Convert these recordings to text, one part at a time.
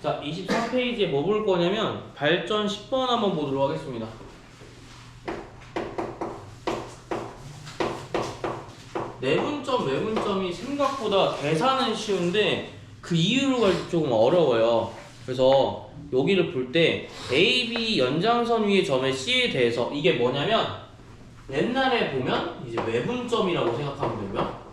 자, 23페이지에 뭐 볼 거냐면 발전 10번 한번 보도록 하겠습니다. 내분점, 외분점이 생각보다 계산은 쉬운데 그 이유가 조금 어려워요. 그래서 여기를 볼 때 AB 연장선 위의 점의 C에 대해서 이게 뭐냐면 옛날에 보면 이제 외분점이라고 생각하면 되고요.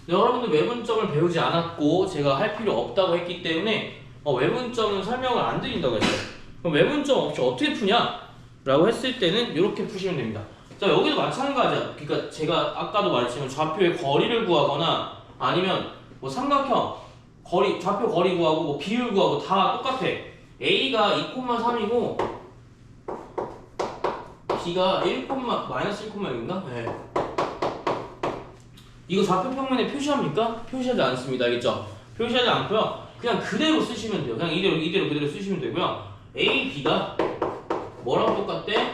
여러분들 외분점을 배우지 않았고 제가 할 필요 없다고 했기 때문에 외분점은 설명을 안 드린다고 했어요. 그럼 외분점 없이 어떻게 푸냐? 라고 했을 때는 이렇게 푸시면 됩니다. 자, 여기도 마찬가지야. 그러니까 제가 아까도 말했지만 좌표의 거리를 구하거나 아니면 뭐 삼각형 거리, 좌표 거리 구하고 뭐 비율 구하고 다 똑같아. A가 2,3이고 B가 1,-1,6인가? 네. 이거 좌표 평면에 표시합니까? 표시하지 않습니다. 알겠죠? 표시하지 않고요. 그냥 그대로 쓰시면 돼요. 그냥 이대로 그대로 쓰시면 되고요. A, B가 뭐랑 똑같대?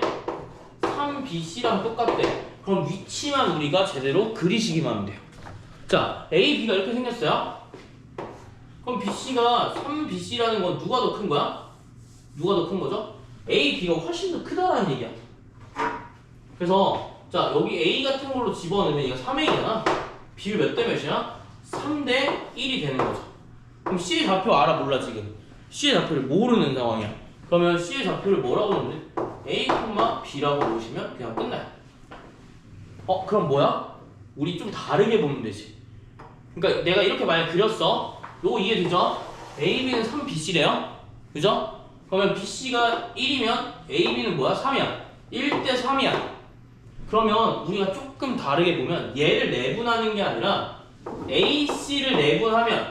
3BC랑 똑같대. 그럼 위치만 우리가 제대로 그리시기만 하면 돼요. 자, A, B가 이렇게 생겼어요. 그럼 BC가 3BC라는 건 누가 더 큰 거야? 누가 더 큰 거죠? A, B가 훨씬 더 크다라는 얘기야. 그래서 자, 여기 A 같은 걸로 집어넣으면 이거 3A잖아. 비율 몇 대 몇이야? 3대 1이 되는 거죠. 그럼 C의 좌표 알아 몰라 지금? C의 좌표를 모르는 상황이야. 그러면 C의 좌표를 뭐라고 넣는데? A, B라고 놓으시면 그냥 끝나요. 그럼 뭐야? 우리 좀 다르게 보면 되지. 그러니까 내가 이렇게 만약 그렸어. 요거 이해되죠? A, B는 3BC래요. 그죠? 그러면 BC가 1이면 A, B는 뭐야? 3이야. 1대 3이야. 그러면 우리가 조금 다르게 보면 얘를 내분하는 게 아니라 AC를 내분하면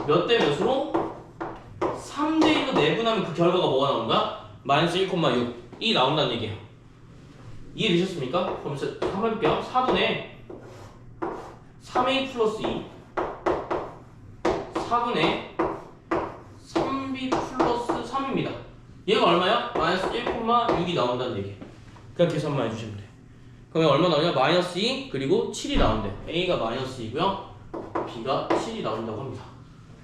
몇 대 몇으로? 3대 1로 내분하면 그 결과가 뭐가 나오는 거야? 마이너스 1,6이 나온다는 얘기예요. 이해되셨습니까? 그럼 한번 해볼게요. 4분의 3A 플러스 2 4분의 3B 플러스 3입니다. 얘가 얼마야? 마이너스 1,6이 나온다는 얘기. 그냥 계산만 해주시면 돼. 그러면 얼마 나오냐? 마이너스 2 그리고 7이 나온대. A가 마이너스 2고요. B가 7이 나온다고 합니다.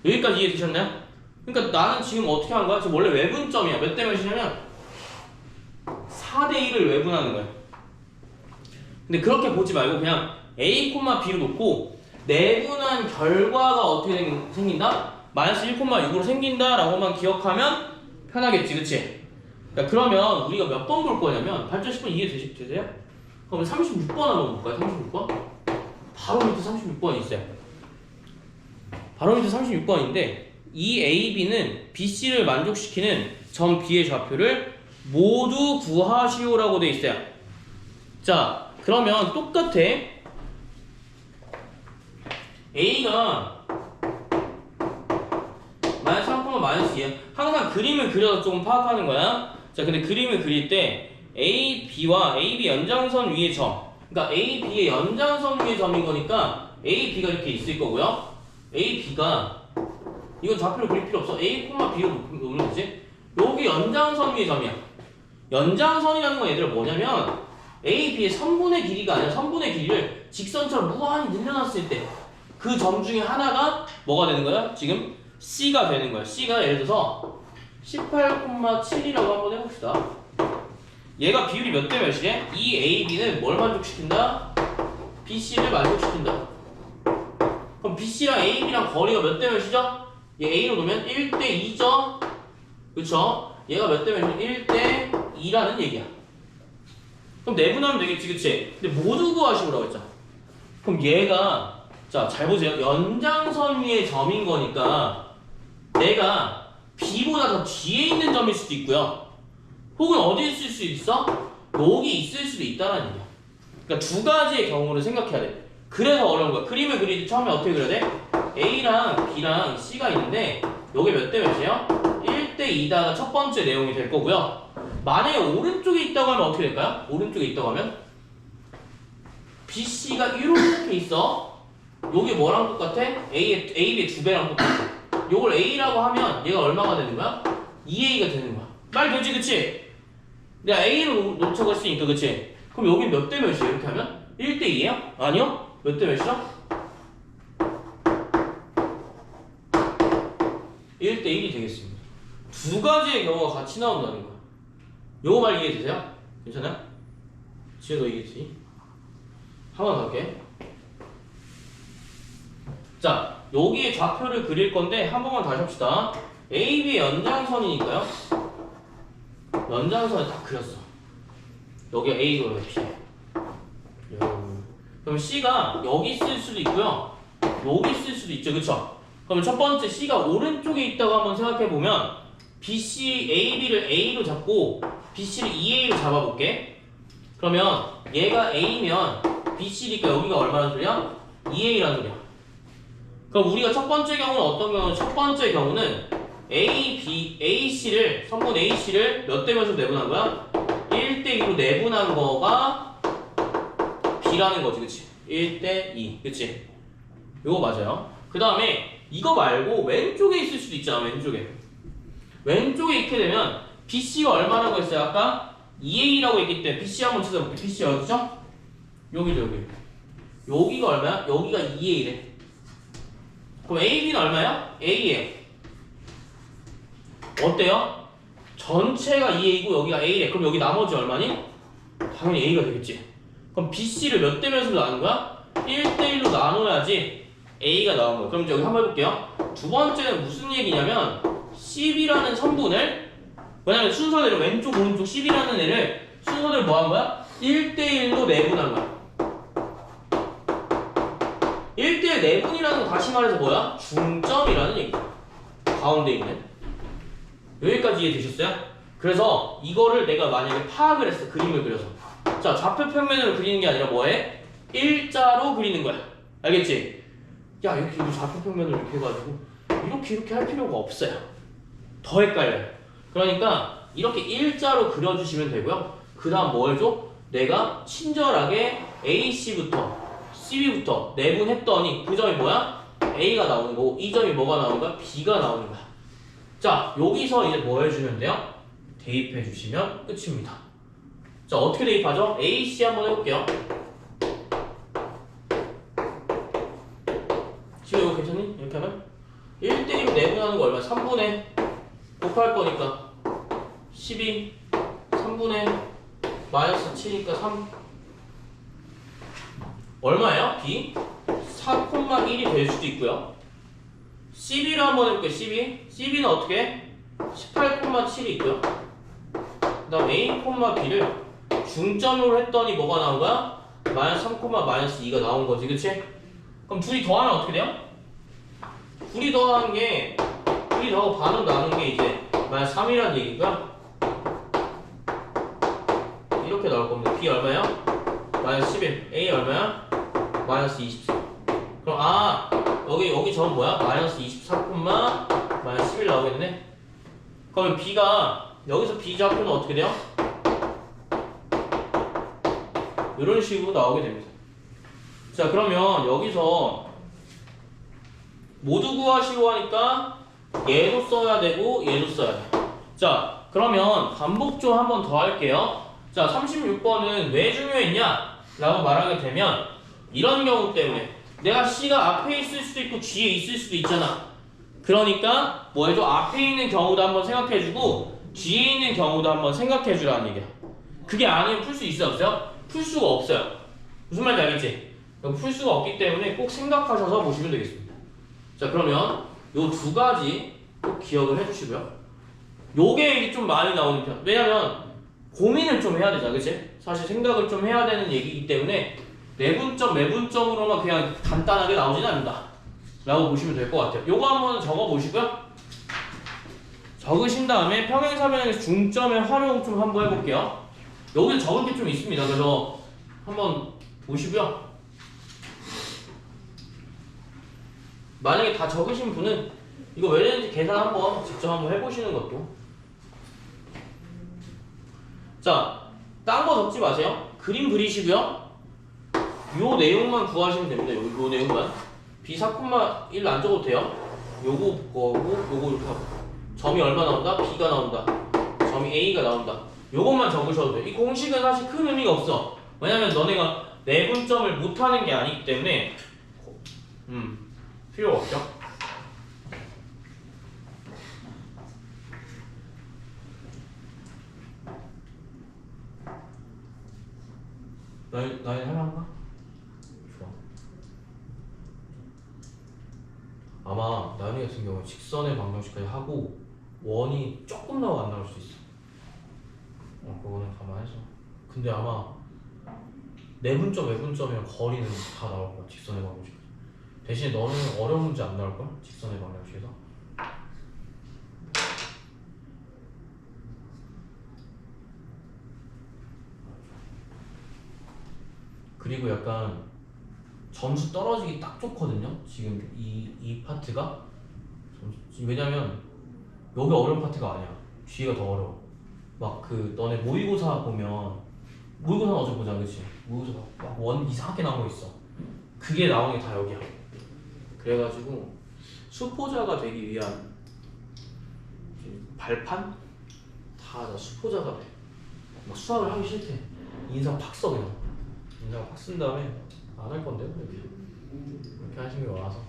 여기까지 이해되셨나요? 그러니까 나는 지금 어떻게 하는 거야? 지금 원래 외분점이야. 몇 대 몇이냐면 4대 1을 외분하는 거야. 근데 그렇게 보지 말고 그냥 A, B로 놓고 내분한 결과가 어떻게 생긴다? 마이너스 1,6으로 생긴다라고만 기억하면 편하겠지, 그치? 그러니까 그러면 우리가 몇 번 볼 거냐면 발전 10번 이해되세요? 그러면 36번 한번 볼까요? 36번? 바로 밑에 36번이 있어요. 바로 밑에 36번인데 이 A, B는 BC를 만족시키는 점 B의 좌표를 모두 구하시오라고 돼 있어요. 자, 그러면 똑같아. A가 마이너스 3, 마이너스 2야. 항상 그림을 그려서 조금 파악하는 거야. 자, 근데 그림을 그릴 때 A, B와 AB 연장선 위의 점, 그러니까 A, B의 연장선 위의 점인 거니까 A, B가 이렇게 있을 거고요. A, B가 이건 좌표를 그릴 필요 없어. A, B로 놓으면 되지. 여기 연장선 위의 점이야. 연장선이라는 건 얘들아 뭐냐면 A, B의 선분의 길이가 아니라 선분의 길이를 직선처럼 무한히 늘려놨을 때 그 점 중에 하나가 뭐가 되는 거야? 지금 C가 되는 거야. C가 예를 들어서 18,7이라고 한번 해봅시다. 얘가 비율이 몇 대 몇이래? 이 AB는 뭘 만족시킨다? BC를 만족시킨다. 그럼 BC랑 AB랑 거리가 몇 대 몇이죠? 얘 A로 놓으면 1대 2죠? 그쵸? 얘가 몇 대 몇이면 1대 2라는 얘기야. 그럼 내분하면 되겠지, 그치? 근데 모두 구하시오라고 했잖아. 그럼 얘가 자, 잘 보세요. 연장선 위의 점인 거니까 내가 B보다 더 뒤에 있는 점일 수도 있고요. 혹은 어디에 있을 수 있어? 여기 있을 수도 있다는 얘기야. 그러니까 두 가지의 경우를 생각해야 돼. 그래서 어려운 거야. 그림을 그릴 때 처음에 어떻게 그려야 돼? A랑 B랑 C가 있는데 여기 몇 대 몇이에요? 1대 2다가 첫 번째 내용이 될 거고요. 만약에 오른쪽에 있다고 하면 어떻게 될까요? 오른쪽에 있다고 하면 BC가 이렇게 있어. 요게 뭐랑 똑같아? AB의 2배랑 똑같아. 요걸 A라고 하면 얘가 얼마가 되는 거야? 2A가 되는 거야. 말 되지, 그치? 내가 A로 놓자고 했으니까, 그치? 그럼 여기 몇 대 몇이에요? 이렇게 하면? 1대 2예요? 아니요? 몇 대 몇이죠? 1대 1이 되겠습니다. 두 가지의 경우가 같이 나온다는 거야. 요거 말 이해되세요? 괜찮아요? 지혜 너 이해되지? 한 번 더 할게. 자, 여기에 좌표를 그릴 건데 한 번만 다시 합시다. AB의 연장선이니까요. 연장선을 딱 그렸어. 여기가 A고 여기가 B. 그럼 C가 여기 있을 수도 있고요. 여기 있을 수도 있죠. 그쵸? 그럼 첫 번째 C가 오른쪽에 있다고 한번 생각해보면 BC, AB를 A로 잡고 BC를 EA로 잡아볼게. 그러면 얘가 A면 BC니까 여기가 얼마나 소리야? EA라는 소리야. 그럼 우리가 첫 번째 경우는 어떤 경우는 첫 번째 경우는 AC를 성분 AC를 몇 대 몇으로 내분한 거야? 1대 2로 내분한 거가 B라는 거지, 그치? 1대 2, 그치? 이거 맞아요. 그 다음에 이거 말고 왼쪽에 있을 수도 있잖아, 왼쪽에. 왼쪽에 있게 되면 BC가 얼마라고 했어요? 아까 2A라고 했기 때문에 BC 한번 찾아볼게. BC 어디죠? 여기죠, 여기. 여기가 얼마야? 여기가 2A래. 그럼 AB는 얼마야? A예요. 어때요? 전체가 2A고 여기가 A래. 그럼 여기 나머지 얼마니? 당연히 A가 되겠지. 그럼 BC를 몇 대 몇으로 나눈 거야? 1대 1로 나눠야지 A가 나온 거야. 그럼 이제 여기 한번 해볼게요. 두 번째는 무슨 얘기냐면 10이라는 성분을, 왜냐면 순서대로 왼쪽 오른쪽 10이라는 애를 순서대로 뭐 한 거야? 1대 1로 내분한 거야. 1대1 내분이라는 건 다시 말해서 뭐야? 중점이라는 얘기야. 가운데 있는. 여기까지 이해되셨어요? 그래서 이거를 내가 만약에 파악을 했어. 그림을 그려서. 자, 좌표 평면으로 그리는 게 아니라 뭐해? 일자로 그리는 거야. 알겠지? 야, 이렇게 좌표 평면으로 이렇게 해가지고 이렇게 할 필요가 없어요. 더 헷갈려요. 그러니까 이렇게 일자로 그려주시면 되고요. 그 다음 뭐 해줘? 내가 친절하게 AC부터 CB부터 내분했더니 그 점이 뭐야? A가 나오는 거고 이 점이 뭐가 나오는 거야? B가 나오는 거야. 자, 여기서 이제 뭐 해주면 돼요? 대입해 주시면 끝입니다. 자, 어떻게 대입하죠? AC 한번 해볼게요. 지금 이거 괜찮니? 이렇게 하면 1대1 내분하는 거 얼마야? 3분의 곱할 거니까 12 3분의 마이너스 7이니까 3 얼마예요? B? 4,1이 될 수도 있고요. CB를 한번 해볼게요. CB는 어떻게 해? 18,7이 있고요. 그 다음 A, B를 중점으로 했더니 뭐가 나온 거야? 마이너스 3,-2가 나온 거지, 그치? 그럼 둘이 더하면 어떻게 돼요? 둘이 더하고 반으로 나눈 게 이제 마이너스 3이라는 얘기고요. 이렇게 나올 겁니다. B 얼마야? 마이너스 11. A 얼마야? 마이너스 24. 그럼 여기 점 뭐야? 마이너스 24, 마이너스 11 나오겠네. 그러면 B가 여기서 B 좌표는 어떻게 돼요? 이런 식으로 나오게 됩니다. 자, 그러면 여기서 모두 구하시고 하니까 얘도 써야 되고 얘도 써야 돼. 자, 그러면 반복 좀 한 번 더 할게요. 자, 36번은 왜 중요했냐? 라고 말하게 되면 이런 경우 때문에 내가 C가 앞에 있을 수도 있고 뒤에 있을 수도 있잖아. 그러니까 뭐 해줘? 앞에 있는 경우도 한번 생각해주고 뒤에 있는 경우도 한번 생각해주라는 얘기야. 그게 아니면 풀 수 있어요? 없어요? 풀 수가 없어요. 무슨 말인지 알겠지? 풀 수가 없기 때문에 꼭 생각하셔서 보시면 되겠습니다. 자, 그러면 요 두 가지 꼭 기억을 해주시고요. 요게 좀 많이 나오는 편. 왜냐면 고민을 좀 해야 되잖아, 그치? 사실 생각을 좀 해야 되는 얘기이기 때문에 내분점, 매분점으로만 그냥 간단하게 나오지는 않는다 라고 보시면 될 것 같아요. 요거 한번 적어보시고요. 적으신 다음에 평행사변에서 중점의 활용 좀 한번 해볼게요. 여기 적을 게 좀 있습니다. 그래서 한번 보시고요. 만약에 다 적으신 분은 이거 왜 되는지 계산 한번 직접 한번 해보시는 것도. 자, 딴 거 적지 마세요. 그림 그리시고요. 요 내용만 구하시면 됩니다. 요 내용만. B 4,1 안 적어도 돼요. 요거 거고 요거 이렇게 하고 점이 얼마 나온다? B가 나온다. 점이 A가 나온다. 요것만 적으셔도 돼요. 이 공식은 사실 큰 의미가 없어. 왜냐면 너네가 내분점을 못하는 게 아니기 때문에 필요가 없죠. 나인 할만한가? 좋아. 아마 나연이 같은 경우는 직선의 방정식까지 하고 원이 조금 나오고 안 나올 수 있어. 그거는 감안해서. 근데 아마 내분점, 외분점이랑 거리는 다 나올 거야. 직선의 방정식. 대신에 너는 어려운 문제 안 나올 걸? 직선의 방정식에서. 그리고 약간 점수 떨어지기 딱 좋거든요. 지금 이 파트가. 왜냐면 여기 어려운 파트가 아니야. 뒤가 더 어려워. 막 그 너네 모의고사 보면 모의고사 어제 보자, 그치? 모의고사 막 원 이상하게 나온 거 있어. 그게 나오는 게 다 여기야. 그래가지고 수포자가 되기 위한 발판? 다 수포자가 돼. 막 수학을 하기 싫대. 인상 팍 써 그냥. 인상 팍 쓴 다음에 안 할 건데요, 이렇게 하신 게 와서.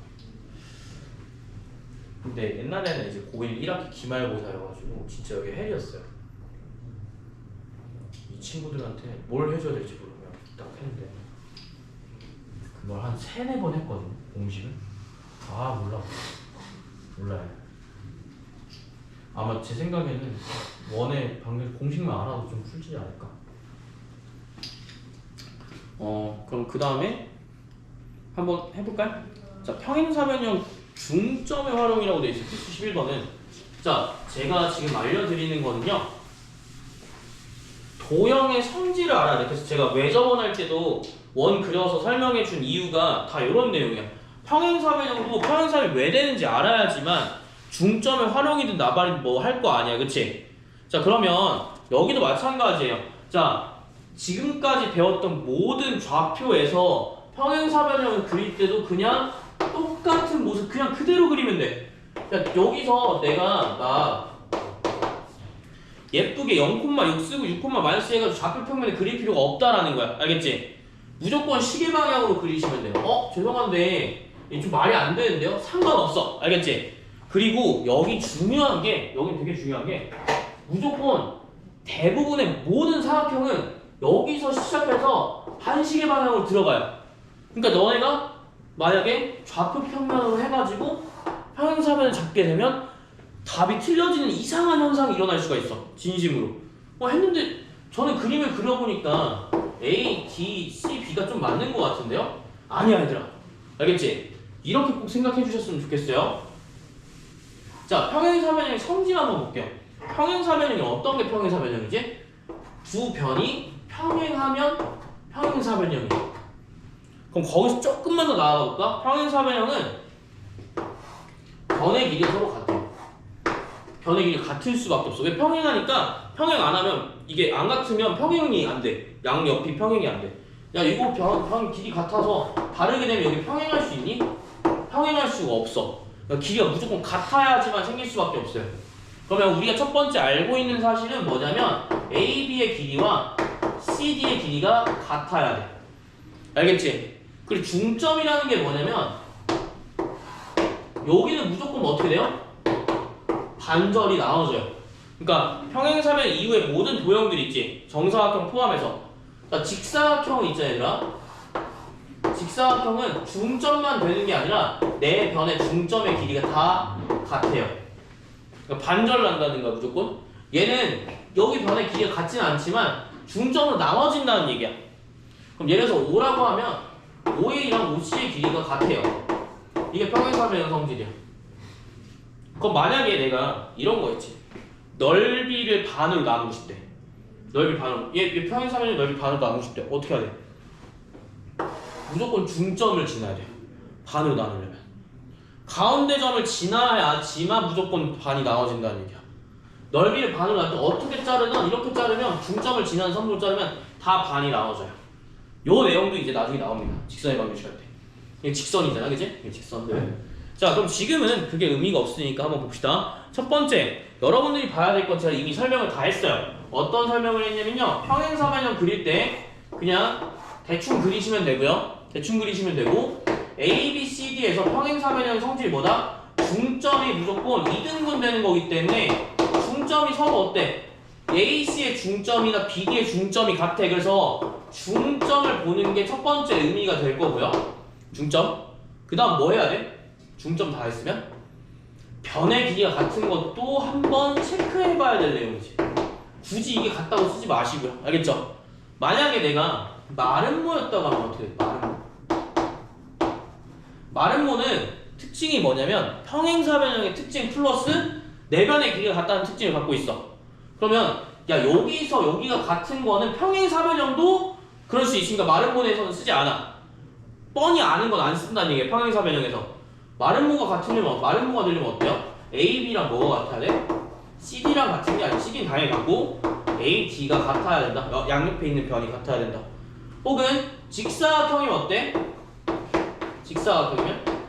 근데 옛날에는 이제 고1 1학기 기말고사여가지고 진짜 여기 헬이었어요. 이 친구들한테 뭘 해줘야 될지 모르면 딱 했는데 그걸 한 3-4번 했거든요, 공식을. 몰라요. 아마 제 생각에는 원의 방정 공식만 알아도 좀 풀지 않을까. 그럼 그 다음에 한번 해볼까요? 자, 평행사변형 중점의 활용이라고 되어 있어요. 필수 11번은. 자, 제가 지금 알려드리는 거는요, 도형의 성질을 알아야 돼. 그래서 제가 외접원 할 때도 원 그려서 설명해 준 이유가 다 이런 내용이야. 평행사변형도 평행사변이 왜 되는지 알아야지만 중점의 활용이든 나발이든 뭐 할 거 아니야, 그치? 자, 그러면 여기도 마찬가지예요. 자, 지금까지 배웠던 모든 좌표에서 평행사변형을 그릴 때도 그냥 똑같은 모습 그냥 그대로 그리면 돼. 자, 여기서 내가 막 예쁘게 0,6 쓰고 6, 마이너스 해가지고 좌표 평면에 그릴 필요가 없다라는 거야. 알겠지? 무조건 시계 방향으로 그리시면 돼요. 죄송한데 이게 좀 말이 안 되는데요? 상관없어. 알겠지? 그리고 여기 중요한 게, 여기 되게 중요한 게 무조건 대부분의 모든 사각형은 여기서 시작해서 반시계 방향으로 들어가요. 그러니까 너네가 만약에 좌표 평면으로 해가지고 평행사변을 잡게 되면 답이 틀려지는 이상한 현상이 일어날 수가 있어. 진심으로. 했는데 저는 그림을 그려보니까 A, D, C, B가 좀 맞는 것 같은데요? 아니야 얘들아. 알겠지? 이렇게 꼭 생각해 주셨으면 좋겠어요. 자, 평행사변형의 성질 한번 볼게요. 평행사변형이 어떤 게 평행사변형이지? 두 변이 평행하면 평행사변형이야. 그럼 거기서 조금만 더 나아가 볼까? 평행사변형은 변의 길이 서로 같아요. 변의 길이 같을 수밖에 없어. 왜? 평행하니까 평행 안 하면 이게 안 같으면 평행이 안 돼. 양옆이 평행이 안 돼. 야, 이거 변 길이 같아서 다르게 되면 여기 평행할 수 있니? 평행할 수가 없어. 그러니까 길이가 무조건 같아야지만 생길 수밖에 없어요. 그러면 우리가 첫 번째 알고 있는 사실은 뭐냐면 AB의 길이와 CD의 길이가 같아야 돼. 알겠지? 그리고 중점이라는 게 뭐냐면 여기는 무조건 어떻게 돼요? 반절이 나눠져요. 그러니까 평행사변 이후에 모든 도형들 있지? 정사각형 포함해서. 자, 직사각형은 있잖아 얘들아. 직사각형은 중점만 되는 게 아니라 내 변의 중점의 길이가 다 같아요. 그러니까 반절 난다든가 무조건. 얘는 여기 변의 길이가 같지는 않지만 중점으로 나눠진다는 얘기야. 그럼 예를 들어서 5라고 하면 5A랑 5C의 길이가 같아요. 이게 평행사변형 성질이야. 그럼 만약에 내가 이런 거 있지. 넓이를 반으로 나누고 싶대. 넓이 반으로. 얘 평행사변형 넓이 반으로 나누고 싶대. 어떻게 해야 돼? 무조건 중점을 지나야 돼. 반으로 나누려면. 가운데 점을 지나야지만 무조건 반이 나눠진다는 얘기야. 넓이를 반으로 나눌 때 어떻게 자르든 이렇게 자르면 중점을 지나는 선으로 자르면 다 반이 나눠져요. 요 내용도 이제 나중에 나옵니다. 직선의 방정식 할 때. 이게 직선이잖아, 그치? 이게 직선들. 자, 그럼 지금은 그게 의미가 없으니까 한번 봅시다. 첫 번째, 여러분들이 봐야 될 건 제가 이미 설명을 다 했어요. 어떤 설명을 했냐면요. 평행사변형 그릴 때 그냥 대충 그리시면 되고요. 대충 그리시면 되고 A, B, C, D에서 평행사변형 성질이 뭐다? 중점이 무조건 2등분 되는 거기 때문에 중점이 서로 어때? AC의 중점이나 BD의 중점이 같아. 그래서 중점을 보는 게 첫 번째 의미가 될 거고요. 중점. 그 다음 뭐 해야 돼? 중점 다 했으면 변의 길이가 같은 것도 한번 체크해 봐야 될 내용이지. 굳이 이게 같다고 쓰지 마시고요. 알겠죠? 만약에 내가 마름모였다고 하면 어떻게 돼? 마름모는 특징이 뭐냐면 평행사 변형의 특징 플러스 내변의 길이가 같다는 특징을 갖고 있어. 그러면 야 여기서 여기가 같은 거는 평행사 변형도 그럴 수 있으니까 마름모에서는 쓰지 않아. 뻔히 아는 건 안 쓴다는 얘기야. 평행사 변형에서 마름모가 되려면 어때요? AB랑 뭐가 같아야 돼? CD랑 같은 게 아니라 CD는 당연히 같고 AD가 같아야 된다. 양옆에 있는 변이 같아야 된다. 혹은 직사각형이면 어때? 직사각형이면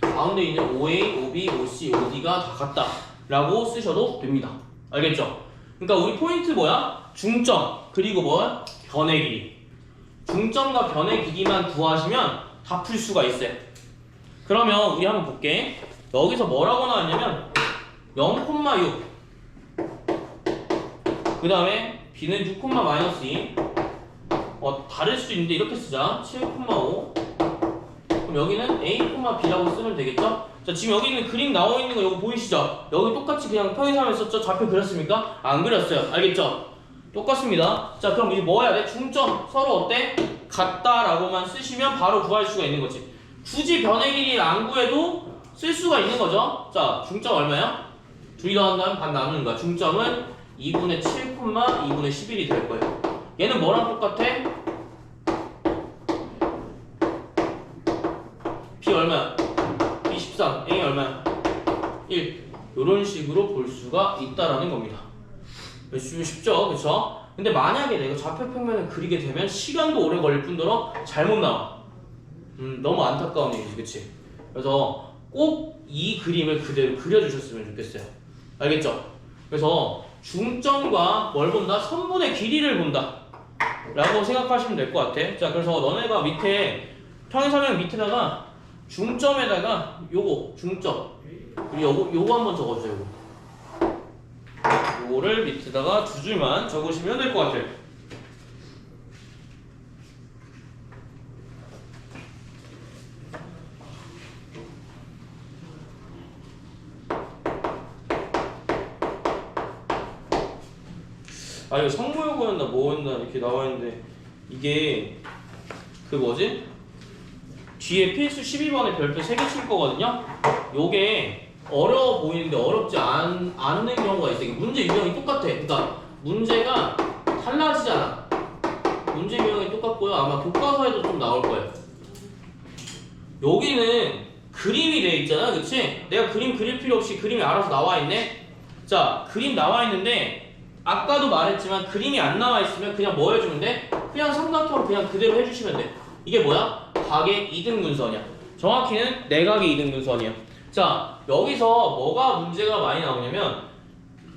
가운데 있는 OA, OB, OC, OD가 다 같다 라고 쓰셔도 됩니다. 알겠죠? 그러니까 우리 포인트 뭐야? 중점 그리고 뭐? 변의 길이. 중점과 변의 길이만 구하시면 다 풀 수가 있어요. 그러면 우리 한번 볼게. 여기서 뭐라고 나왔냐면 0,6 그 다음에 B는 6,-2 다를 수도 있는데 이렇게 쓰자. 7,5 그럼 여기는 A, B라고 쓰면 되겠죠? 자, 지금 여기 있는 그림 나와 있는 거 이거 보이시죠? 여기 똑같이 그냥 평행사면 썼죠? 좌표 그렸습니까? 안 그렸어요. 알겠죠? 똑같습니다. 자, 그럼 이제 뭐 해야 돼? 중점 서로 어때? 같다라고만 쓰시면 바로 구할 수가 있는 거지. 굳이 변의 길이를 안 구해도 쓸 수가 있는 거죠. 자, 중점 얼마야? 둘이 더한다면 반 나누는 거야. 중점은 2분의 7, 2분의 11이 될 거예요. 얘는 뭐랑 똑같아? B 얼마야? B 13, A 얼마야? 1. 이런 식으로 볼 수가 있다라는 겁니다. 쉽죠? 그쵸? 근데 만약에 내가 좌표 평면을 그리게 되면 시간도 오래 걸릴 뿐더러 잘못 나와. 너무 안타까운 얘기지, 그치? 그래서 꼭 이 그림을 그대로 그려주셨으면 좋겠어요. 알겠죠? 그래서 중점과 뭘 본다? 선분의 길이를 본다 라고 생각하시면 될 것 같아. 자, 그래서 너네가 밑에 평행사변 밑에다가 중점에다가 요거 중점 그리고 요거 한번 적어주세요. 요거를 밑에다가 두 줄만 적으시면 될 것 같아요. 아 이거 성모요구였나 뭐였나 이렇게 나와있는데 이게 그 뭐지? 뒤에 필수 12번에 별표 3개 칠 거거든요? 요게 어려워 보이는데 어렵지 않는 경우가 있어요. 문제 유형이 똑같아. 그러니까 문제가 달라지잖아. 문제 유형이 똑같고요. 아마 교과서에도 좀 나올 거예요. 여기는 그림이 돼 있잖아. 그치? 내가 그림 그릴 필요 없이 그림이 알아서 나와 있네? 자, 그림 나와 있는데 아까도 말했지만 그림이 안 나와 있으면 그냥 뭐 해주면 돼? 그냥 삼각형 그냥 그대로 해주시면 돼. 이게 뭐야? 각의 이등분선이야. 정확히는 내각의 이등분선이야. 자, 여기서 뭐가 문제가 많이 나오냐면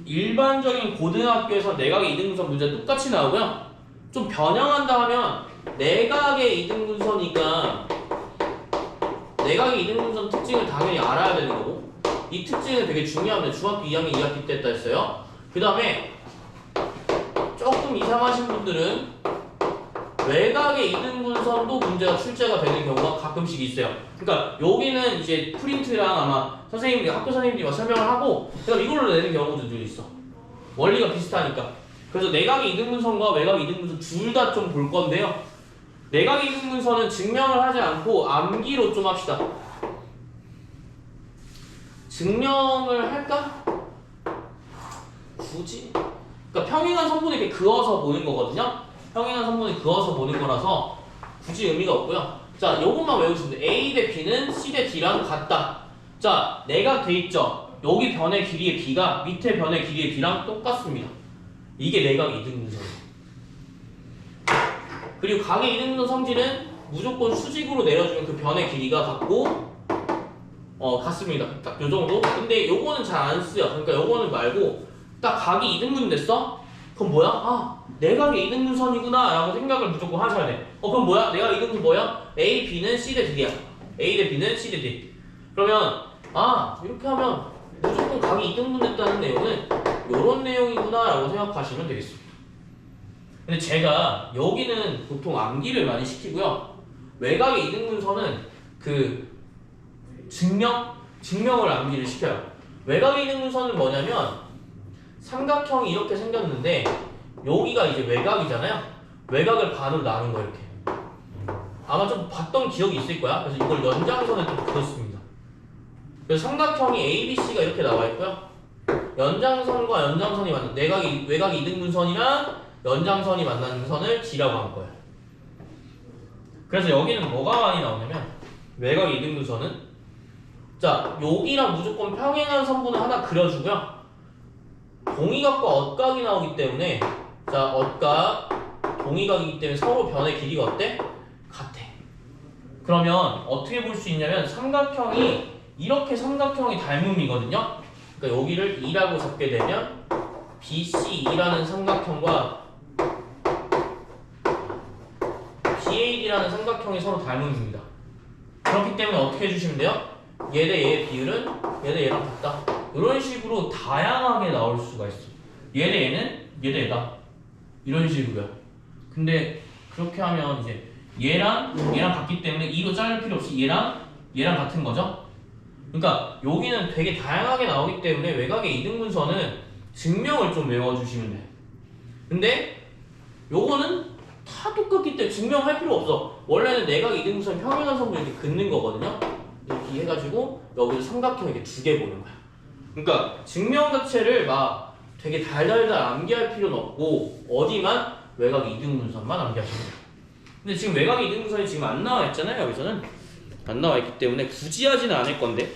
일반적인 고등학교에서 내각의 이등분선 문제 똑같이 나오고요. 좀 변형한다 하면 내각의 이등분선이니까 내각의 이등분선 특징을 당연히 알아야 되는 거고 이 특징은 되게 중요합니다. 중학교 2학년 2학기 때 했다 했어요. 그 다음에 조금 이상하신 분들은 외곽의 이등분선도 문제가 출제가 되는 경우가 가끔씩 있어요. 그러니까 여기는 이제 프린트랑 아마 선생님들이 학교 선생님들이 설명을 하고 그다음 이걸로 내는 경우도 있어. 원리가 비슷하니까. 그래서 내각의 이등분선과 외곽의 이등분선 둘 다 좀 볼 건데요. 내각의 이등분선은 증명을 하지 않고 암기로 좀 합시다. 증명을 할까? 굳이? 그러니까 평행한 선분을 이렇게 그어서 보는 거거든요. 평행한 선분을 그어서 보는 거라서 굳이 의미가 없고요. 자, 요것만 외우시면 돼요. A 대 B는 C 대 D랑 같다. 자, 내각 돼 있죠? 여기 변의 길이의 B가 밑에 변의 길이의 B랑 똑같습니다. 이게 내각 이등분선이에요. 그리고 각의 이등분선 성질은 무조건 수직으로 내려주면 그 변의 길이가 같고 같습니다. 딱 요 정도. 근데 요거는 잘 안 쓰여. 그러니까 요거는 말고 딱 각이 이등분 됐어? 그럼 뭐야? 아, 내각의 이등분선이구나 라고 생각을 무조건 하셔야 돼. 그럼 뭐야? 내각 이등분 뭐야? A, B는 C 대 D야. A 대 B는 C 대 D. 그러면 아 이렇게 하면 무조건 각이 이등분됐다는 내용은 요런 내용이구나 라고 생각하시면 되겠습니다. 근데 제가 여기는 보통 암기를 많이 시키고요. 외곽의 이등분선은 그 증명을 암기를 시켜요. 외곽의 이등분선은 뭐냐면 삼각형이 이렇게 생겼는데 여기가 이제 외곽이잖아요. 외곽을 반으로 나눈 거 이렇게. 아마 좀 봤던 기억이 있을 거야. 그래서 이걸 연장선을 좀 그렸습니다. 그래서 삼각형이 ABC가 이렇게 나와 있고요. 연장선과 연장선이 만난 외곽의 이등분선이랑 연장선이 만나는 선을 D라고 한 거예요. 그래서 여기는 뭐가 많이 나오냐면 외곽의 이등분선은 자 여기랑 무조건 평행한 선분을 하나 그려주고요. 동의각과 엇각이 나오기 때문에 자 엇각 동의각이기 때문에 서로 변의 길이가 어때? 같아. 그러면 어떻게 볼 수 있냐면 삼각형이 이렇게 삼각형이 닮음이거든요. 그러니까 여기를 2라고 잡게 되면 BC2라는 삼각형과 BAD라는 삼각형이 서로 닮음입니다. 그렇기 때문에 어떻게 해주시면 돼요? 얘 대 얘의 비율은 얘 대 얘랑 같다. 이런 식으로 다양하게 나올 수가 있어. 얘 대 얘는 얘 대 얘다. 이런 식으로요. 근데 그렇게 하면 이제 얘랑 같기 때문에 2로 자를 필요 없이 얘랑 같은 거죠. 그러니까 여기는 되게 다양하게 나오기 때문에 외곽의 이등분선은 증명을 좀 외워주시면 돼요. 근데 요거는 다 똑같기 때문에 증명할 필요 없어. 원래는 내각 이등분선 평행한 선분 이렇게 긋는 거거든요. 이렇게 해가지고 여기서 삼각형 이렇게 두 개 보는 거야. 그러니까 증명 자체를 막 되게 달달달 암기할 필요는 없고 어디만 외곽 이등분선만 암기하시면 돼요. 근데 지금 외곽 이등분선이 지금 안 나와 있잖아요. 여기서는 안 나와 있기 때문에 굳이 하지는 않을 건데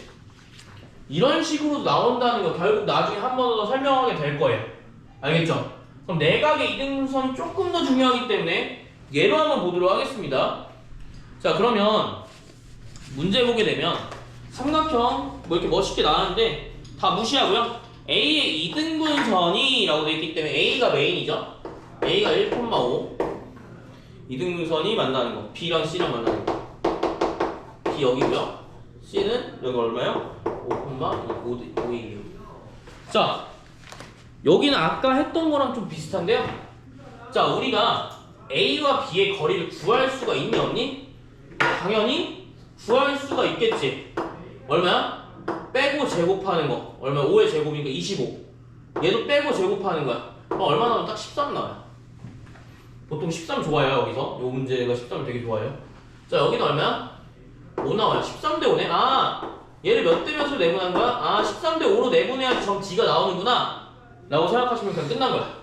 이런 식으로 나온다는 거 결국 나중에 한 번 더 설명하게 될 거예요. 알겠죠? 그럼 내각의 이등분선이 조금 더 중요하기 때문에 얘로 한번 보도록 하겠습니다. 자 그러면 문제 보게 되면 삼각형 뭐 이렇게 멋있게 나왔는데 다 무시하고요. A의 이등분선이 라고 되어 있기 때문에 A가 메인이죠. A가 1,5 이등분선이 만나는 거 B랑 C랑 만나는 거 B 여기고요. C는 여기 얼마요? 5,5이에요. 자 여기는 아까 했던 거랑 좀 비슷한데요. 자 우리가 A와 B의 거리를 구할 수가 있니 없니? 당연히 구할 수가 있겠지. 얼마야? 빼고 제곱하는 거 얼마야? 5의 제곱이니까 25. 얘도 빼고 제곱하는 거야. 그럼 얼마 나오면 딱 13 나와요. 보통 13 좋아요. 여기서 요 문제가 13을 되게 좋아해요. 자 여기는 얼마야? 5 나와요. 13대 5네. 아 얘를 몇 대 몇으로 내분한 거야? 아 13대 5로 내분해야지 점 D가 나오는구나 라고 생각하시면 그냥 끝난 거야.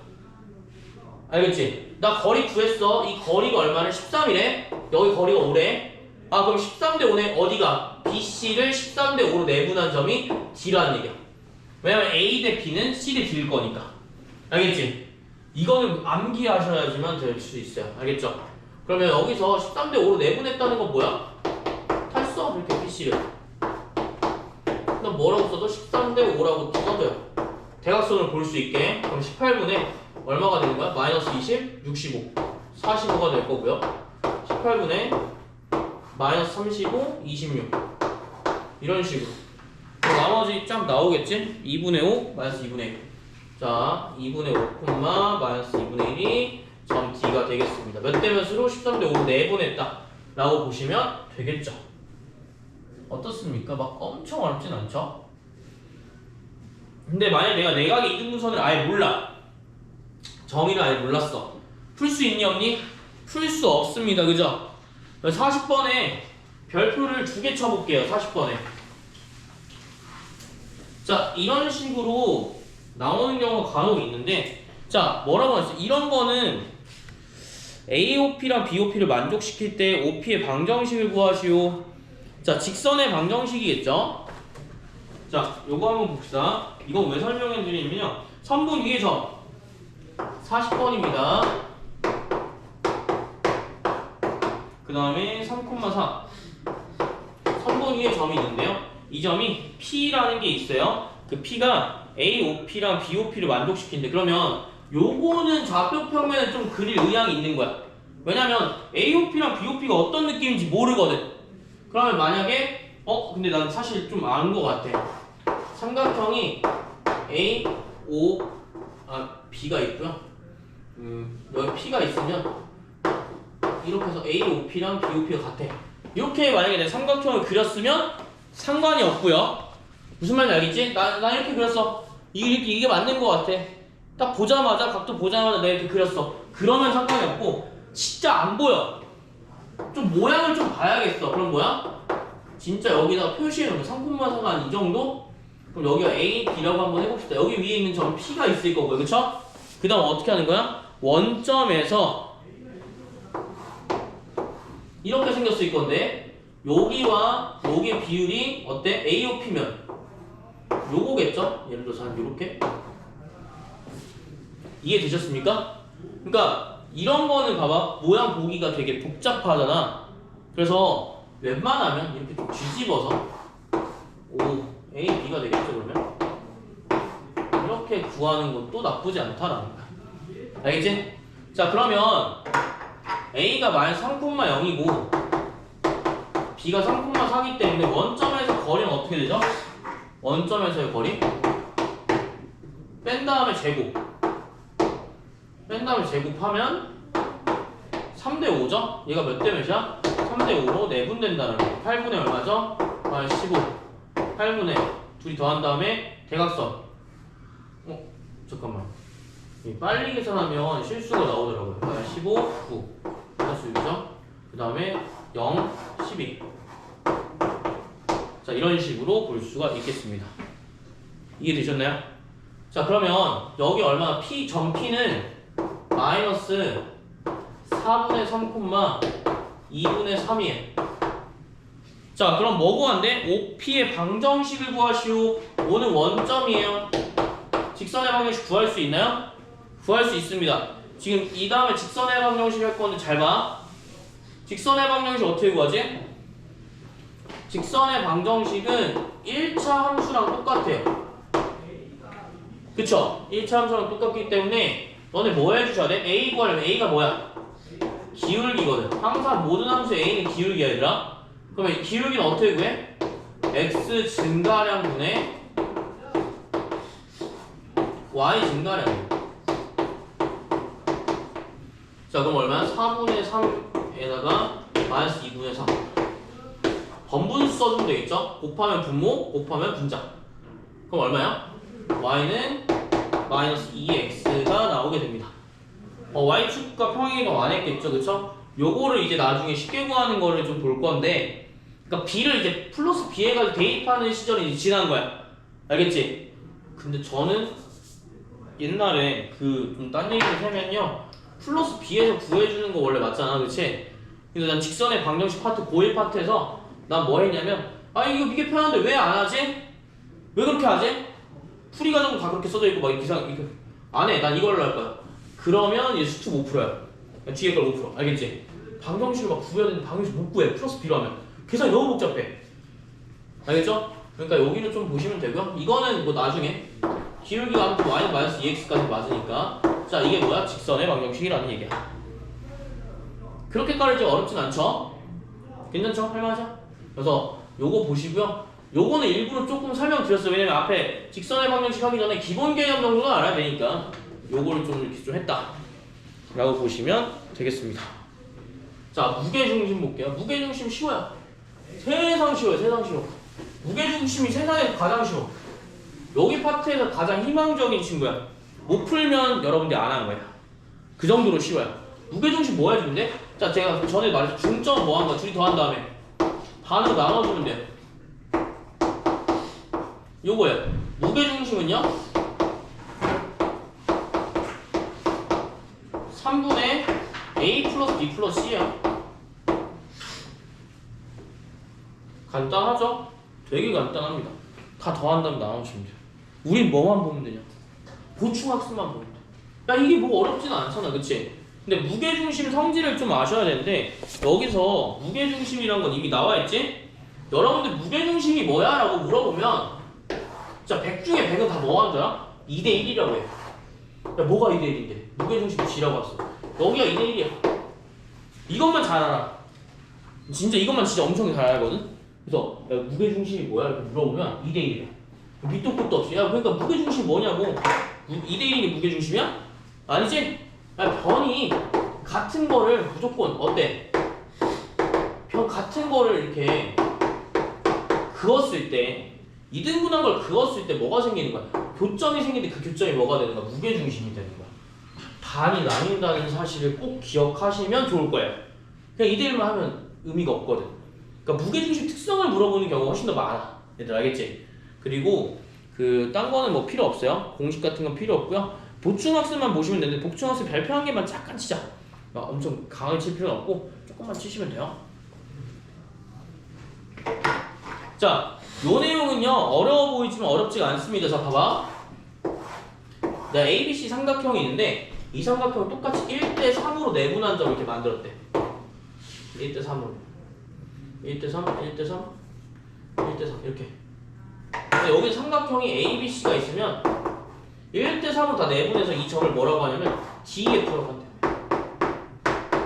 알겠지? 나 거리 구했어. 이 거리가 얼마래? 13이래. 여기 거리가 5래. 아 그럼 13대 5네. 어디가? BC를 13대 5로 내분한 점이 D라는 얘기야. 왜냐면 A 대 B는 C 대 D일 거니까. 알겠지? 이거는 암기하셔야지만 될 수 있어요. 알겠죠? 그러면 여기서 13대 5로 내분했다는 건 뭐야? 탈써 이렇게 BC를. 그럼 뭐라고 써도 13대 5라고 써줘요. 대각선을 볼 수 있게. 그럼 18분의 얼마가 되는 거야? 마이너스 20, 65, 45가 될 거고요. 18분의 마이너스 35, 26 이런 식으로. 나머지 쫙 나오겠지? 2분의 5, 마이너스 2분의 1. 자, 2분의 5, 마이너스 2분의 1이 점 D가 되겠습니다. 몇 대 몇으로 13대 5로 내분했다 라고 보시면 되겠죠. 어떻습니까? 막 엄청 어렵진 않죠? 근데 만약 내가 내각의 이등분선을 아예 몰라. 정의를 아예 몰랐어. 풀 수 있니 없니? 풀 수 없습니다. 그죠? 40번에 별표를 2개 쳐볼게요. 40번에. 자, 이런 식으로 나오는 경우가 간혹 있는데, 자, 뭐라고 했어요? 이런 거는 AOP랑 BOP를 만족시킬 때 OP의 방정식을 구하시오. 자, 직선의 방정식이겠죠? 자, 요거 한번 봅시다. 이건 왜 설명해 드리냐면요. 선분 위의 점 40번입니다. 그 다음에 3,4 선분 위에 점이 있는데요. 이 점이 P라는 게 있어요. 그 P가 AOP랑 BOP를 만족시키는데 그러면 요거는 좌표 평면에 좀 그릴 의향이 있는 거야. 왜냐면 AOP랑 BOP가 어떤 느낌인지 모르거든. 그러면 만약에 근데 난 사실 좀 아는 것 같아. 삼각형이 A, O, B가 있고요. 여기 P가 있으면 이렇게 해서 A, O, P랑 B, O, P가 같아. 이렇게 만약에 내 삼각형을 그렸으면 상관이 없고요. 무슨 말인지 알겠지? 나 이렇게 그렸어. 이게 맞는 것 같아. 딱 보자마자 각도 보자마자 내가 이렇게 그렸어. 그러면 상관이 없고 진짜 안 보여. 좀 모양을 좀 봐야겠어. 그럼 뭐야? 진짜 여기다가 표시해놓으면 3,4가 이 정도? 그럼 여기가 A, B라고 한번 해봅시다. 여기 위에 있는 점 P가 있을 거고요. 그쵸? 그 다음 어떻게 하는 거야? 원점에서 이렇게 생겼을 건데 여기와 여기의 비율이 어때? AOP면 요거겠죠? 예를 들어서 한 요렇게 이해되셨습니까? 그러니까 이런 거는 봐봐 모양 보기가 되게 복잡하잖아. 그래서 웬만하면 이렇게 좀 뒤집어서 A, B가 되겠죠 그러면? 이렇게 구하는 것도 나쁘지 않다라는 거야. 알겠지? 자 그러면 A가 -3,0이고 B가 3,4기 때문에 원점에서 거리는 어떻게 되죠? 원점에서의 거리 뺀 다음에 제곱 뺀 다음에 제곱하면 3대5죠? 얘가 몇 대 몇이야? 3대5로 내분된다는 거. 8분의 얼마죠? 15 8분의 둘이 더한 다음에 대각선 잠깐만 빨리 계산하면 실수가 나오더라고요. 15, 9 플러스 6이죠? 그 다음에 0, 12 자 이런 식으로 볼 수가 있겠습니다. 이해되셨나요? 자 그러면 여기 얼마나 점 P는 마이너스 4분의 3, 2분의 3이에요. 자 그럼 뭐 구한대? OP의 방정식을 구하시오. O는 원점이에요. 직선의 방정식 구할 수 있나요? 구할 수 있습니다. 지금 이 다음에 직선의 방정식 할 건데 잘 봐. 직선의 방정식 어떻게 구하지? 직선의 방정식은 1차 함수랑 똑같아요. 그쵸? 1차 함수랑 똑같기 때문에 너네 뭐 해주셔야 돼? A 구하려면 A가 뭐야? 기울기거든. 항상 모든 함수 A는 기울기야 얘들아. 그러면 기울기는 어떻게 구해? X 증가량분의 Y 증가량. 자 그럼 얼마야? 4분의 3에다가 마이너스 2분의 3 번분수 써주면 되겠죠? 곱하면 분모, 곱하면 분자. 그럼 얼마야? Y는 마이너스 2X가 나오게 됩니다. Y축과 평행이동 안 했겠죠? 그쵸? 요거를 이제 나중에 쉽게 구하는 거를 좀 볼 건데 그러니까 B를 이제 플러스 B 해가지고 대입하는 시절이 이제 지난 거야. 알겠지? 근데 저는 옛날에 좀 딴 얘기를 하면요 플러스 B에서 구해주는 거 원래 맞잖아 그치? 근데 난 직선의 방정식 파트 고1 파트에서 난 뭐 했냐면 이게 편한데 왜 안 하지? 왜 그렇게 하지? 풀이 과정도 다 그렇게 써져 있고 막 이렇게 안 해. 난 이걸로 할 거야. 그러면 이제 수축 5%야. 뒤에 걸 5%. 알겠지? 방정식을 막 구해야 되는데 방정식 못 구해. 플러스 B로 하면 계산이 너무 복잡해. 알겠죠? 그러니까 여기는 좀 보시면 되고요. 이거는 뭐 나중에 기울기가 아무튼 y-2x까지 맞으니까 자 이게 뭐야? 직선의 방정식이라는 얘기야. 그렇게 깔지 어렵진 않죠? 괜찮죠? 할만하죠? 그래서 요거 보시고요. 요거는 일부러 조금 설명드렸어요. 왜냐면 앞에 직선의 방정식 하기 전에 기본 개념 정도는 알아야 되니까 요거를 좀 이렇게 좀 했다 라고 보시면 되겠습니다. 자 무게중심 볼게요. 무게중심 쉬워요. 세상 쉬워요. 세상 쉬워. 무게중심이 세상에서 가장 쉬워. 여기 파트에서 가장 희망적인 친구야. 못 풀면 여러분들이 안 하는 거야. 그 정도로 쉬워요. 무게중심 뭐 해주는데? 자 제가 전에 말했죠. 중점 뭐 한 거야? 둘이 더한 다음에 반으로 나눠주면 돼요. 요거예요. 무게중심은요 3분의 A 플러스 B 플러스 C예요. 간단하죠? 되게 간단합니다. 다 더한 다음에 나눠주면 돼요. 우린 뭐만 보면 되냐? 보충학습만 보면 돼. 야 이게 뭐 어렵지는 않잖아 그치? 근데 무게중심 성질을 좀 아셔야 되는데 여기서 무게중심이란 건 이미 나와있지? 여러분들 무게중심이 뭐야? 라고 물어보면 자 100 중에 100은 다 뭐 한다야? 2대1이라고 해. 야 뭐가 2대1인데? 무게중심이 G라고 왔어. 여기가 2대1이야. 이것만 잘 알아. 진짜 이것만 진짜 엄청 잘 알거든? 그래서 야, 무게중심이 뭐야? 이렇게 물어보면 2대 1이래. 밑도 끝도 없이. 야, 그러니까 무게중심이 뭐냐고. 2대 1이 무게중심이야? 아니지? 야, 변이 같은 거를 무조건 어때? 변 같은 거를 이렇게 그었을 때 2등분한 걸 그었을 때 뭐가 생기는 거야? 교점이 생기는데 그 교점이 뭐가 되는 거야? 무게중심이 되는 거야. 반이 나뉜다는 사실을 꼭 기억하시면 좋을 거예요. 그냥 2대 1만 하면 의미가 없거든. 그러니까 무게중심 특성을 물어보는 경우가 훨씬 더 많아. 얘들 알겠지? 그리고 그 딴 거는 뭐 필요 없어요. 공식 같은 건 필요 없고요. 보충학습만 보시면 되는데 보충학습 발표 한 개만 잠깐 치자. 막 엄청 강하게 칠 필요는 없고 조금만 치시면 돼요. 자, 요 내용은요 어려워 보이지만 어렵지가 않습니다. 자, 봐봐. 내가 ABC 삼각형이 있는데 이 삼각형을 똑같이 1대 3으로 내분한 점을 이렇게 만들었대. 1대 3으로 1대 3, 1대 3, 1대 3 이렇게. 근데 여기 삼각형이 ABC가 있으면 1대 3으로 다 내분해서 이 점을 뭐라고 하냐면 DEF라고 한대요.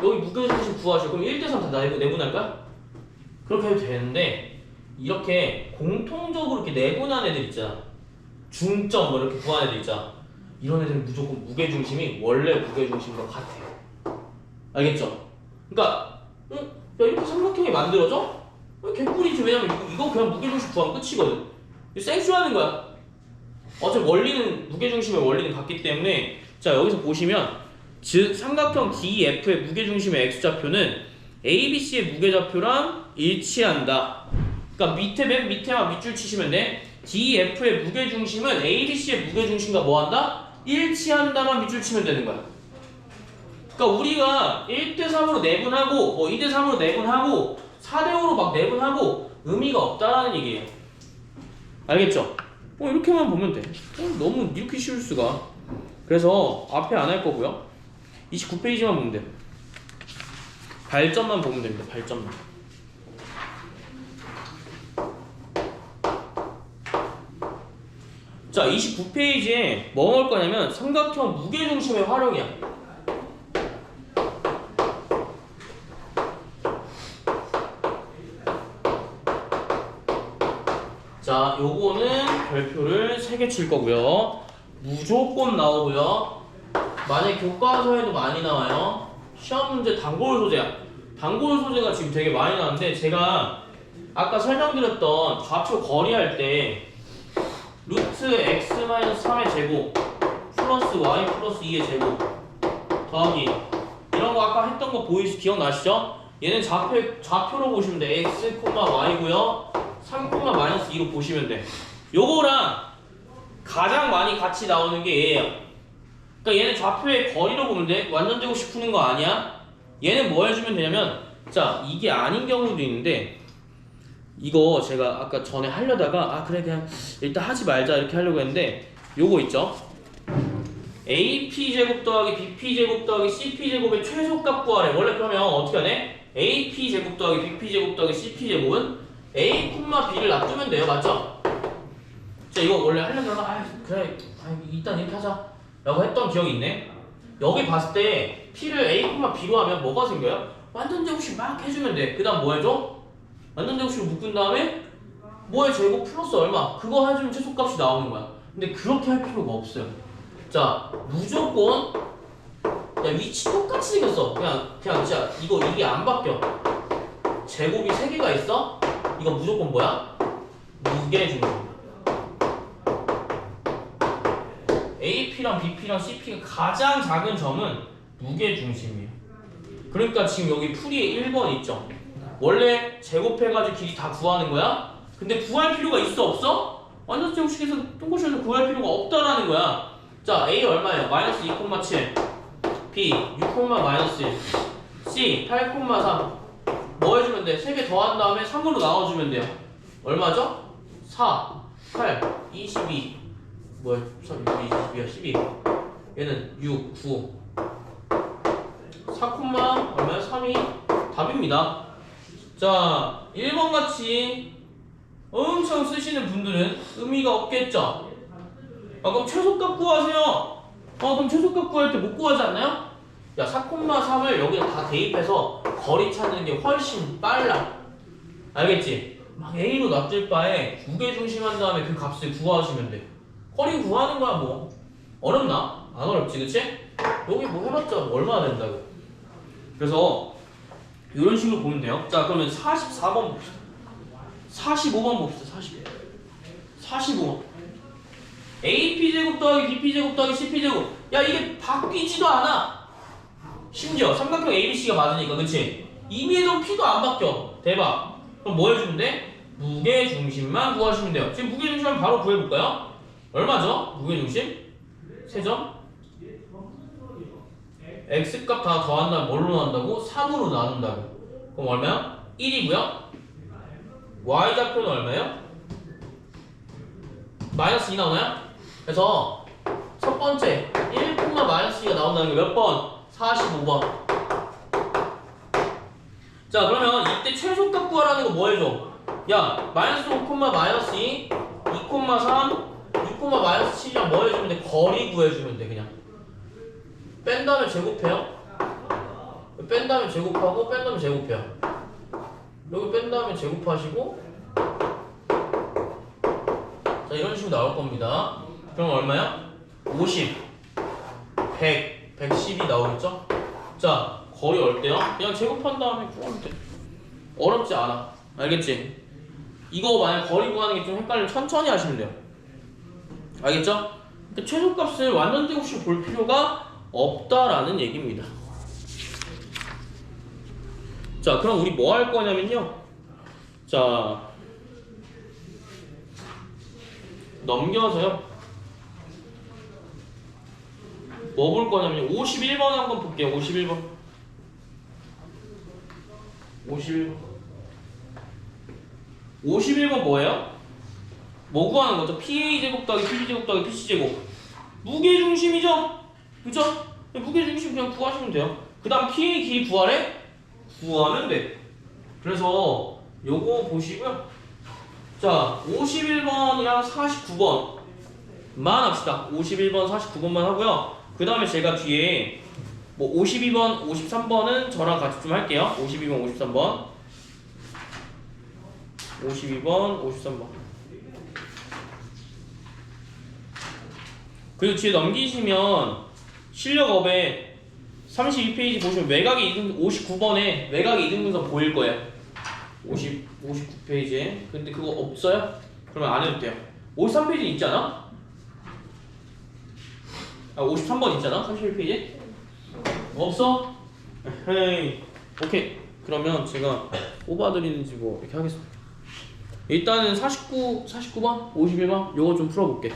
여기 무게중심 구하시고 그럼 1대 3 다 내분할 거야? 그렇게 해도 되는데 이렇게 공통적으로 이렇게 내분한 애들 있잖아. 중점 뭐 이렇게 구한 애들 있잖아. 이런 애들은 무조건 무게중심이 원래 무게중심과 같아요. 알겠죠? 그러니까 야, 이렇게 삼각형이 만들어져? 개꿀이지. 왜냐면 이거 그냥 무게중심 구하면 끝이거든. 생쇼하는 거야. 어차피 원리는 무게중심의 원리는 같기 때문에 자 여기서 보시면 즉 삼각형 DEF의 무게중심의 x좌표는 ABC의 무게좌표랑 일치한다. 그러니까 맨 밑에만 밑줄 치시면 돼. DEF의 무게중심은 ABC의 무게중심과 뭐한다? 일치한다만 밑줄 치면 되는 거야. 그러니까 우리가 1대3으로 내분하고 뭐 2대3으로 내분하고 4대5로 막 내분하고 의미가 없다라는 얘기예요. 알겠죠? 이렇게만 보면 돼. 너무 이렇게 쉬울 수가. 그래서 앞에 안 할 거고요. 29페이지만 보면 돼요. 발점만 보면 됩니다. 발점만. 자, 29페이지에 뭐 넣을 거냐면 삼각형 무게중심의 활용이야. 자, 요거는 별표를 3개 칠 거고요. 무조건 나오고요. 만약 교과서에도 많이 나와요. 시험 문제 단골 소재야. 단골 소재가 지금 되게 많이 나왔는데 제가 아까 설명드렸던 좌표 거리할 때 루트 x-3의 제곱 플러스 y 플러스 2의 제곱 더하기 이런 거 아까 했던 거 기억나시죠? 얘는 좌표로 보시면 돼. x, y고요. 3,-2로 보시면 돼. 요거랑 가장 많이 같이 나오는 게 얘예요. 그러니까 얘는 좌표의 거리로 보면 돼. 완전 제곱식 푸는 거 아니야. 얘는 뭐 해주면 되냐면 자 이게 아닌 경우도 있는데 이거 제가 아까 전에 하려다가 그래 그냥 일단 하지 말자 이렇게 하려고 했는데 요거 있죠. AP제곱 더하기 BP제곱 더하기 CP제곱의 최소값 구하래. 원래 그러면 어떻게 하네? AP제곱 더하기 BP제곱 더하기 CP제곱은 A, B를 놔두면 돼요. 맞죠? 자 이거 원래 하려다가 그래 일단 이렇게 하자 라고 했던 기억이 있네. 여기 봤을 때 P를 A, B로 하면 뭐가 생겨요? 완전 제곱식 막 해주면 돼. 그 다음 뭐 해줘? 완전 제곱식을 묶은 다음에 뭐의 제곱 플러스 얼마 그거 해주면 최소값이 나오는 거야. 근데 그렇게 할 필요가 없어요. 자 무조건 야 위치 똑같이 생겼어. 그냥 진짜 이게 안 바뀌어. 제곱이 3개가 있어? 이거 무조건 뭐야? 무게중심. AP랑 BP랑 CP가 가장 작은 점은 무게중심이에요. 그러니까 지금 여기 풀이에 1번 있죠? 원래 제곱해가지고 길이 다 구하는 거야? 근데 구할 필요가 있어 없어? 완전 제곱식에서 동그라미에서 구할 필요가 없다라는 거야. 자 A 얼마예요? 마이너스 2,7 B 6,-1 C 8,3 뭐 해주면 돼? 3개 더한 다음에 3으로 나눠주면 돼요. 얼마죠? 4, 8, 22 뭐야? 22야 12 얘는 6, 9 4, 얼마야? 3이 답입니다. 자 1번 같이 엄청 쓰시는 분들은 의미가 없겠죠? 그럼 최소값 구하세요. 그럼 최소값 구할 때 못 구하지 않나요? 야 4,3을 여기다 다 대입해서 거리 찾는 게 훨씬 빨라. 알겠지? 막 A로 놔둘 바에 무게중심 한 다음에 그 값을 구하시면 돼. 거리 구하는 거야 뭐. 어렵나? 안 어렵지 그치? 여기 뭐 해봤자 얼마나 된다고. 그래서 이런 식으로 보면 돼요. 자 그러면 44번 봅시다. 45번 봅시다. 45번. AP제곱 더하기 BP제곱 더하기 CP제곱. 야 이게 바뀌지도 않아. 심지어 삼각형 ABC가 맞으니까 그치? 임의의 P도 안 바뀌어. 대박. 그럼 뭐 해주면 돼? 무게중심만 구하시면 돼요. 지금 무게중심만 바로 구해볼까요? 얼마죠? 무게중심? 3점? X값 다 더한다면 뭘로 나눈다고? 3으로 나눈다고. 그럼 얼마야? 1이고요. Y좌표는 얼마예요? 마이너스 2 나오나요? 그래서 첫 번째 1, 마이너스 2가 나온다는 게 몇 번? 45번. 자 그러면 이때 최소값 구하라는 거 뭐 해줘? 야 마이너스 5, 마이너스 2, 2, 3, 6, 마이너스 7이랑 뭐 해주면 돼? 거리 구해주면 돼 그냥. 뺀 다음에 제곱해요. 뺀 다음에 제곱하고 뺀 다음에 제곱해요. 여기 뺀 다음에 제곱하시고 자 이런 식으로 나올 겁니다. 그럼 얼마야? 50, 100, 110이 나오겠죠? 자 거리 얼때요? 그냥 제곱한 다음에 구하면 돼. 어렵지 않아. 알겠지? 이거 만약 거리 구하는 게 좀 헷갈리면 천천히 하시면 돼요. 알겠죠? 최소값을 완전 제곱식 볼 필요가 없다라는 얘기입니다. 자 그럼 우리 뭐 할 거냐면요. 자 넘겨서요. 뭐 볼 거냐면 51번 한번 볼게요. 51번. 51번 뭐예요? 뭐 구하는 거죠? PA제곱 더하기 PB제곱 더하기 PC제곱. 무게중심이죠? 그죠? 무게중심 그냥 구하시면 돼요. 그 다음 PA 길이 구하래? 구하면 돼. 그래서 요거 보시고요. 자 51번이랑 49번만 합시다. 51번 49번만 하고요. 그 다음에 제가 뒤에 뭐 52번 53번은 저랑 같이 좀 할게요. 52번 53번 52번 53번 그리고 뒤에 넘기시면 실력업에 32페이지 보시면 외곽의 이등분 59번에 외곽의 이등분선 보일 거예요. 59페이지에. 근데 그거 없어요? 그러면 안 해도 돼요. 53페이지 있지 않아? 아 53번 있잖아? 31페이지? 없어? 에헤이. 오케이. 그러면 제가 뽑아드리는지 뭐 이렇게 하겠습니다. 일단은 49번? 51번? 요거 좀 풀어볼게.